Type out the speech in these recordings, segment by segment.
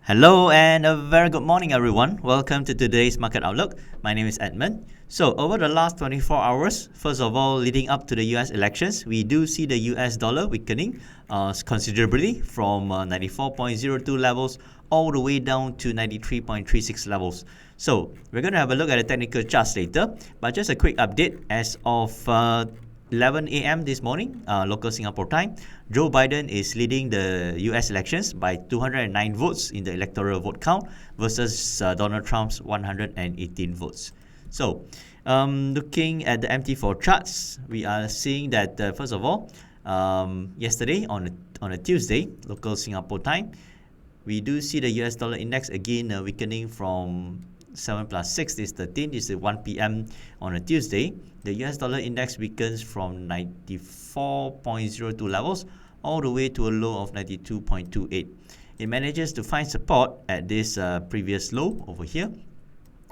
Hello and a very good morning, everyone. Welcome to today's market outlook. My name is Edmund. So, over the last 24 hours, first of all, leading up to the US elections, we do see the US dollar weakening considerably from 94.02 levels all the way down to 93.36 levels. So, we're going to have a look at the technical charts later, but just a quick update as of 11 a.m. this morning, local Singapore time, Joe Biden is leading the US elections by 209 votes in the electoral vote count versus Donald Trump's 118 votes. So, looking at the MT4 charts, we are seeing that, first of all, yesterday on a Tuesday, local Singapore time, we do see the US dollar index again weakening from 7 plus 6 is 13. This is 1 p.m. on a Tuesday. The US dollar index weakens from 94.02 levels all the way to a low of 92.28. It manages to find support at this previous low over here.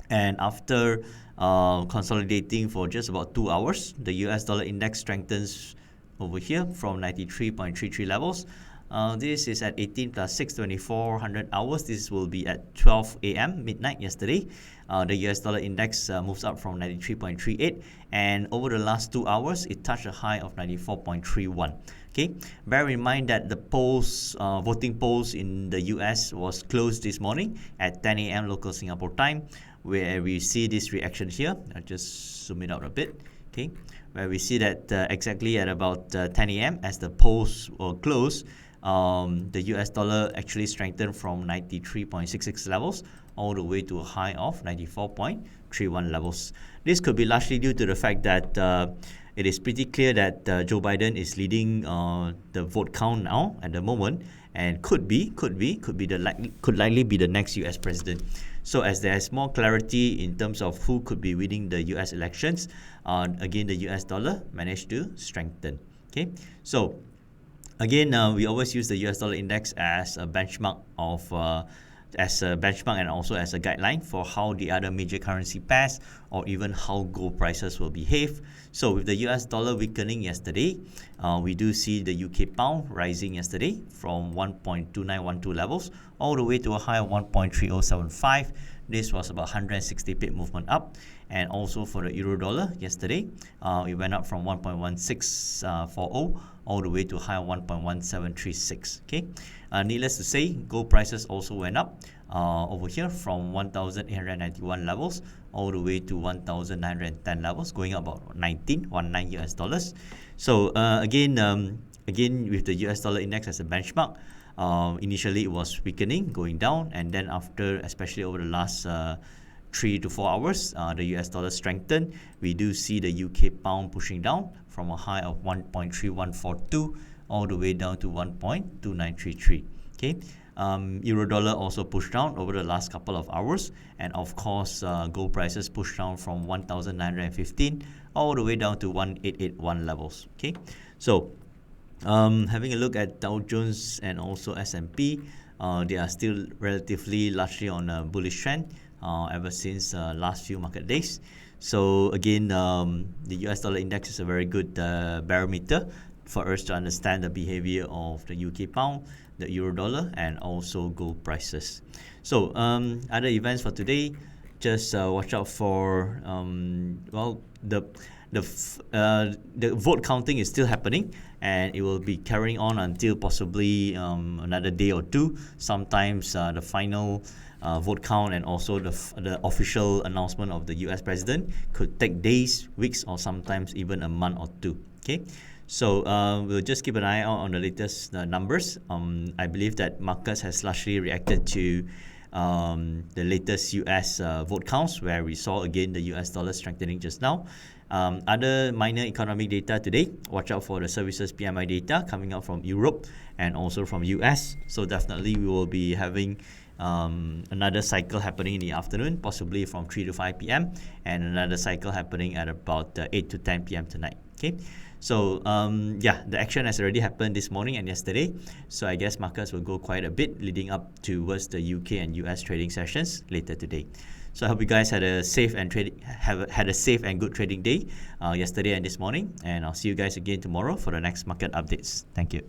And after consolidating for just about 2 hours, the US dollar index strengthens over here from 93.33 levels. This is at 18 plus 6, 2400 hours. This will be at 12 a.m. midnight yesterday. The US dollar index moves up from 93.38, and over the last 2 hours, it touched a high of 94.31. Okay, bear in mind that the voting polls in the US was closed this morning at 10 a.m. local Singapore time, where we see this reaction here. I'll just zoom it out a bit. Okay, where we see that exactly at about 10 a.m. as the polls were closed, the US dollar actually strengthened from 93.66 levels all the way to a high of 94.31 levels. This could be largely due to the fact that it is pretty clear that Joe Biden is leading the vote count now at the moment, and could likely be the next US president. So as there's more clarity in terms of who could be winning the US elections, again the US dollar managed to strengthen. Okay, so again, we always use the US dollar index as a benchmark and also as a guideline for how the other major currency pairs or even how gold prices will behave. So with the US dollar weakening yesterday, we do see the UK pound rising yesterday from 1.2912 levels all the way to a high of 1.3075. This was about 160 pip movement up. And also for the euro dollar yesterday, it went up from 1.1640 all the way to a high of 1.1736. Okay, needless to say, gold prices also went up over here from 1,891 levels all the way to 1,910 levels, going up about 19 US dollars. So again with the US dollar index as a benchmark, initially it was weakening, going down, and then after, especially over the last 3 to 4 hours, the US dollar strengthened. We do see the UK pound pushing down from a high of 1.3142 all the way down to 1.2933. Okay, euro dollar also pushed down over the last couple of hours, and of course gold prices pushed down from 1,915 all the way down to 1,881 levels. Okay, so having a look at Dow Jones and also S&P, they are still relatively largely on a bullish trend ever since last few market days. So again, the US dollar index is a very good barometer for us to understand the behavior of the UK pound, the euro dollar, and also gold prices. So other events for today, just watch out for the vote counting is still happening, and it will be carrying on until possibly another day or two. Sometimes the final vote count and also the official announcement of the US president could take days, weeks, or sometimes even a month or two. Okay, so we'll just keep an eye out on the latest numbers. I believe that markets has largely reacted to the latest US vote counts, where we saw again the US dollar strengthening just now. Other minor economic data today, watch out for the services PMI data coming out from Europe and also from US. So definitely we will be having another cycle happening in the afternoon, possibly from 3 to 5 p.m. and another cycle happening at about 8 to 10 p.m. tonight. Okay, so the action has already happened this morning and yesterday, so I guess markets will go quite a bit leading up towards the UK and US trading sessions later today. So I hope you guys had a safe and good trading day yesterday and this morning, and I'll see you guys again tomorrow for the next market updates. Thank you.